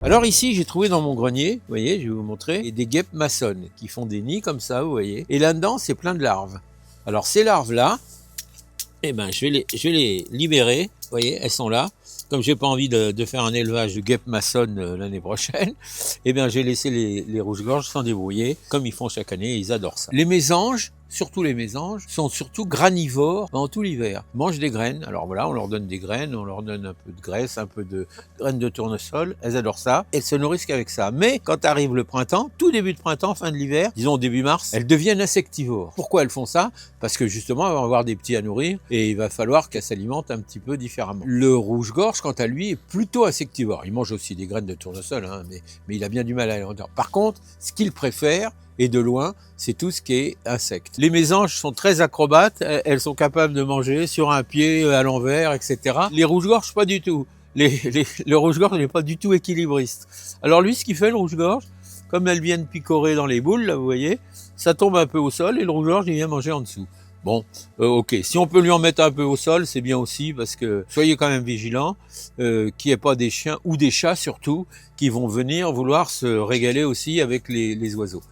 Alors ici, j'ai trouvé dans mon grenier, vous voyez, je vais vous montrer, des guêpes maçonnes qui font des nids comme ça, vous voyez. Et là-dedans, c'est plein de larves. Alors ces larves-là, eh ben, je vais les libérer, vous voyez, elles sont là. Comme j'ai pas envie de faire un élevage de guêpes maçonnes l'année prochaine, eh bien, j'ai laissé les rouges-gorges s'en débrouiller, comme ils font chaque année, et ils adorent ça. Les mésanges, surtout les mésanges, sont surtout granivores pendant tout l'hiver. Ils mangent des graines. Alors voilà, on leur donne des graines, on leur donne un peu de graisse, un peu de graines de tournesol. Elles adorent ça. Elles se nourrissent qu'avec ça. Mais quand arrive le printemps, tout début de printemps, fin de l'hiver, disons début mars, elles deviennent insectivores. Pourquoi elles font ça? Parce que justement, elles vont avoir des petits à nourrir et il va falloir qu'elles s'alimentent un petit peu différemment. Le rouge-gorge, quant à lui, est plutôt insectivore. Il mange aussi des graines de tournesol, hein, mais il a bien du mal à les entendre. Par contre, ce qu'il préfère, et de loin, c'est tout ce qui est insectes. Les mésanges sont très acrobates, elles sont capables de manger sur un pied, à l'envers, etc. Les rouges-gorges, pas du tout. Le rouge-gorge n'est pas du tout équilibriste. Alors lui, ce qu'il fait, le rouge-gorge, comme elles viennent picorer dans les boules, là, vous voyez, ça tombe un peu au sol et le rouge-gorge, il vient manger en dessous. Bon, ok, si on peut lui en mettre un peu au sol, c'est bien aussi, parce que soyez quand même vigilants, qu'il n'y ait pas des chiens, ou des chats surtout, qui vont venir vouloir se régaler aussi avec les oiseaux.